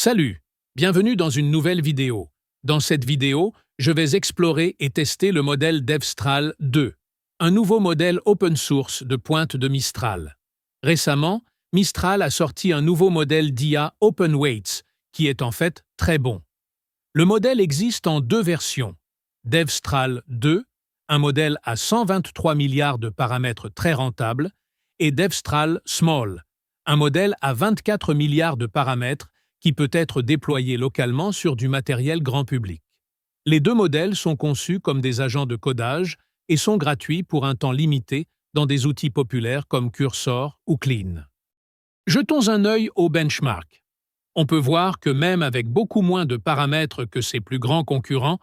Salut, bienvenue dans une nouvelle vidéo. Dans cette vidéo, je vais explorer et tester le modèle Devstral 2, un nouveau modèle open source de pointe de Mistral. Récemment, Mistral a sorti un nouveau modèle d'IA OpenWeights, qui est en fait très bon. Le modèle existe en deux versions. Devstral 2, un modèle à 123 milliards de paramètres très rentable, et Devstral Small, un modèle à 24 milliards de paramètres qui peut être déployé localement sur du matériel grand public. Les deux modèles sont conçus comme des agents de codage et sont gratuits pour un temps limité dans des outils populaires comme Cursor ou Clean. Jetons un œil au benchmark. On peut voir que même avec beaucoup moins de paramètres que ses plus grands concurrents,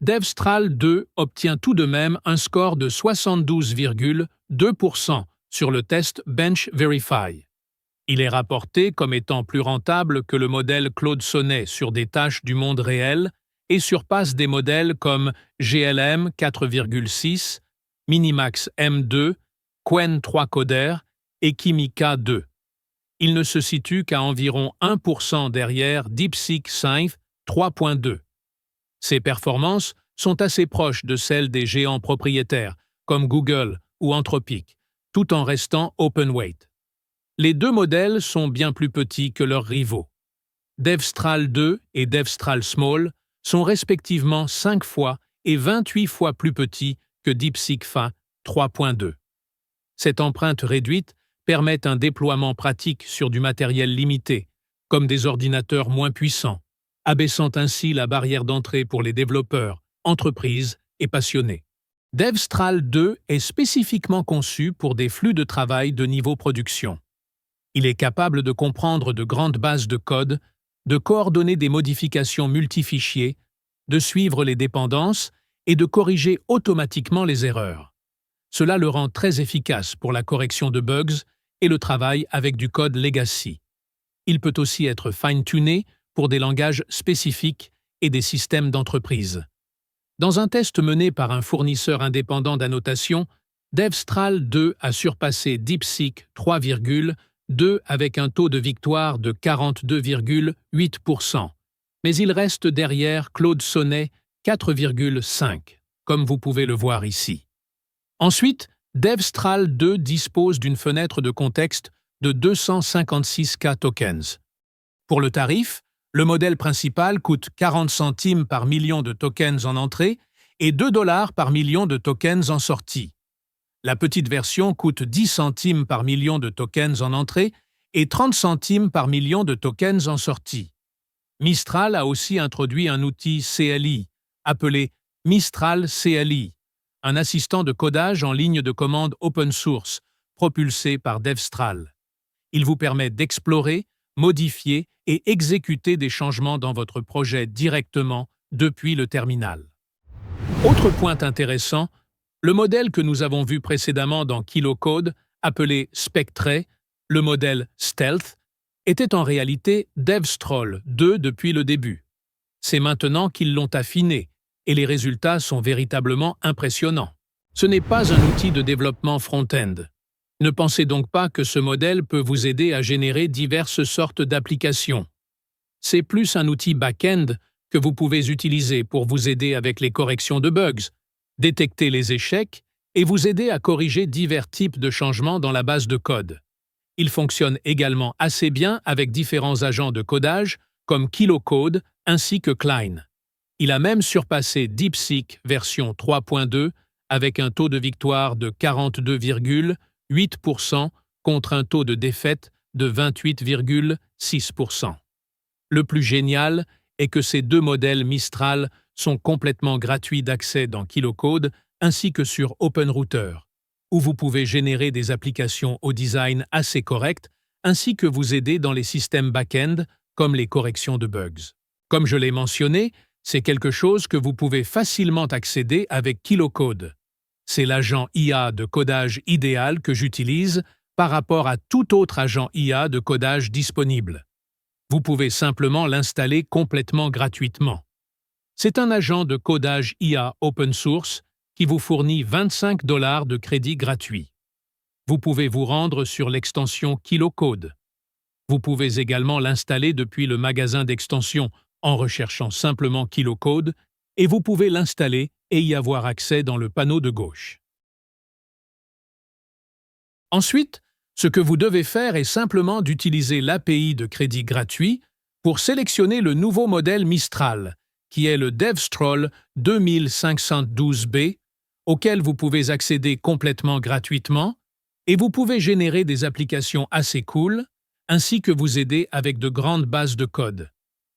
Devstral 2 obtient tout de même un score de 72,2% sur le test Bench Verify. Il est rapporté comme étant plus rentable que le modèle Claude Sonnet sur des tâches du monde réel et surpasse des modèles comme GLM 4,6, Minimax M2, Qwen 3 Coder et Kimika 2. Il ne se situe qu'à environ 1% derrière DeepSeek Synth 3.2. Ses performances sont assez proches de celles des géants propriétaires comme Google ou Anthropic, tout en restant open-weight. Les deux modèles sont bien plus petits que leurs rivaux. Devstral 2 et Devstral Small sont respectivement 5 fois et 28 fois plus petits que DeepSeek 3.2. Cette empreinte réduite permet un déploiement pratique sur du matériel limité, comme des ordinateurs moins puissants, abaissant ainsi la barrière d'entrée pour les développeurs, entreprises et passionnés. Devstral 2 est spécifiquement conçu pour des flux de travail de niveau production. Il est capable de comprendre de grandes bases de code, de coordonner des modifications multifichiers, de suivre les dépendances et de corriger automatiquement les erreurs. Cela le rend très efficace pour la correction de bugs et le travail avec du code legacy. Il peut aussi être fine-tuné pour des langages spécifiques et des systèmes d'entreprise. Dans un test mené par un fournisseur indépendant d'annotation, Devstral 2 a surpassé DeepSeek 3,2 avec un taux de victoire de 42,8%, mais il reste derrière Claude Sonnet 4,5, comme vous pouvez le voir ici. Ensuite, Devstral 2 dispose d'une fenêtre de contexte de 256K tokens. Pour le tarif, le modèle principal coûte 40 centimes par million de tokens en entrée et 2 $ par million de tokens en sortie. La petite version coûte 10 centimes par million de tokens en entrée et 30 centimes par million de tokens en sortie. Mistral a aussi introduit un outil CLI, appelé Mistral CLI, un assistant de codage en ligne de commande open source, propulsé par Devstral. Il vous permet d'explorer, modifier et exécuter des changements dans votre projet directement depuis le terminal. Autre point intéressant, le modèle que nous avons vu précédemment dans KiloCode, appelé Spectre, le modèle Stealth, était en réalité Devstral 2 depuis le début. C'est maintenant qu'ils l'ont affiné, et les résultats sont véritablement impressionnants. Ce n'est pas un outil de développement front-end. Ne pensez donc pas que ce modèle peut vous aider à générer diverses sortes d'applications. C'est plus un outil back-end que vous pouvez utiliser pour vous aider avec les corrections de bugs, détecter les échecs et vous aider à corriger divers types de changements dans la base de code. Il fonctionne également assez bien avec différents agents de codage comme KiloCode ainsi que Clean. Il a même surpassé DeepSeek version 3.2 avec un taux de victoire de 42,8% contre un taux de défaite de 28,6%. Le plus génial est que ces deux modèles Mistral sont complètement gratuits d'accès dans KiloCode ainsi que sur OpenRouter, où vous pouvez générer des applications au design assez correct ainsi que vous aider dans les systèmes back-end comme les corrections de bugs. Comme je l'ai mentionné, c'est quelque chose que vous pouvez facilement accéder avec KiloCode. C'est l'agent IA de codage idéal que j'utilise par rapport à tout autre agent IA de codage disponible. Vous pouvez simplement l'installer complètement gratuitement. C'est un agent de codage IA open source qui vous fournit 25 $ de crédit gratuit. Vous pouvez vous rendre sur l'extension KiloCode. Vous pouvez également l'installer depuis le magasin d'extension en recherchant simplement KiloCode et vous pouvez l'installer et y avoir accès dans le panneau de gauche. Ensuite, ce que vous devez faire est simplement d'utiliser l'API de crédit gratuit pour sélectionner le nouveau modèle Mistral, qui est le DevStroll 2512B, auquel vous pouvez accéder complètement gratuitement, et vous pouvez générer des applications assez cool, ainsi que vous aider avec de grandes bases de code.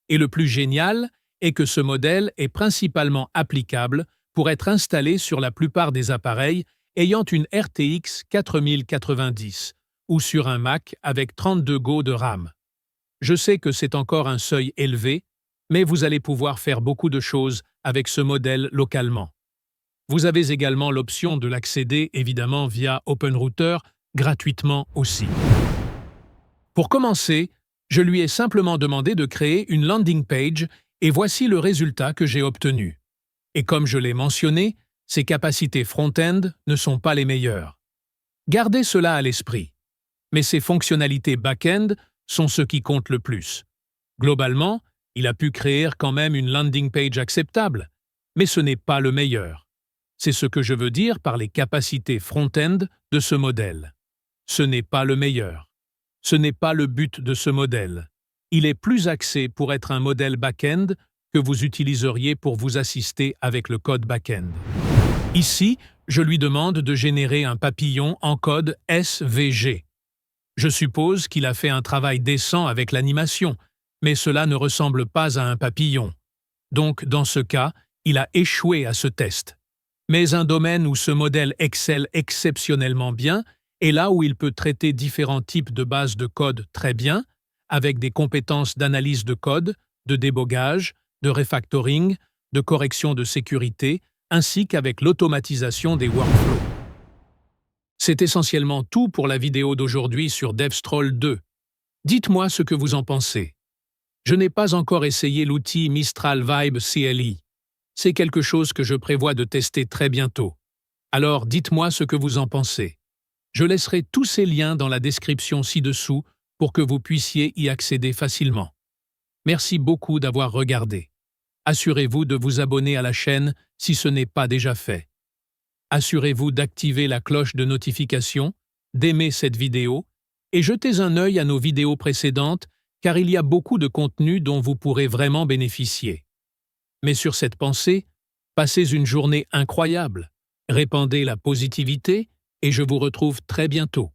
Et le plus génial est que ce modèle est principalement applicable pour être installé sur la plupart des appareils ayant une RTX 4090 ou sur un Mac avec 32 Go de RAM. Je sais que c'est encore un seuil élevé, mais vous allez pouvoir faire beaucoup de choses avec ce modèle localement. Vous avez également l'option de l'accéder évidemment via OpenRouter gratuitement aussi. Pour commencer, je lui ai simplement demandé de créer une landing page et voici le résultat que j'ai obtenu. Et comme je l'ai mentionné, ses capacités front-end ne sont pas les meilleures. Gardez cela à l'esprit. Mais ses fonctionnalités back-end sont ce qui compte le plus. Globalement, il a pu créer quand même une landing page acceptable, mais ce n'est pas le meilleur. C'est ce que je veux dire par les capacités front-end de ce modèle. Ce n'est pas le meilleur. Ce n'est pas le but de ce modèle. Il est plus axé pour être un modèle back-end que vous utiliseriez pour vous assister avec le code back-end. Ici, je lui demande de générer un papillon en code SVG. Je suppose qu'il a fait un travail décent avec l'animation, mais cela ne ressemble pas à un papillon. Donc, dans ce cas, il a échoué à ce test. Mais un domaine où ce modèle excelle exceptionnellement bien est là où il peut traiter différents types de bases de code très bien, avec des compétences d'analyse de code, de débogage, de refactoring, de correction de sécurité, ainsi qu'avec l'automatisation des workflows. C'est essentiellement tout pour la vidéo d'aujourd'hui sur DevStroll 2. Dites-moi ce que vous en pensez. Je n'ai pas encore essayé l'outil Mistral Vibe CLI. C'est quelque chose que je prévois de tester très bientôt. Alors dites-moi ce que vous en pensez. Je laisserai tous ces liens dans la description ci-dessous pour que vous puissiez y accéder facilement. Merci beaucoup d'avoir regardé. Assurez-vous de vous abonner à la chaîne si ce n'est pas déjà fait. Assurez-vous d'activer la cloche de notification, d'aimer cette vidéo et jetez un œil à nos vidéos précédentes car il y a beaucoup de contenu dont vous pourrez vraiment bénéficier. Mais sur cette pensée, passez une journée incroyable, répandez la positivité et je vous retrouve très bientôt.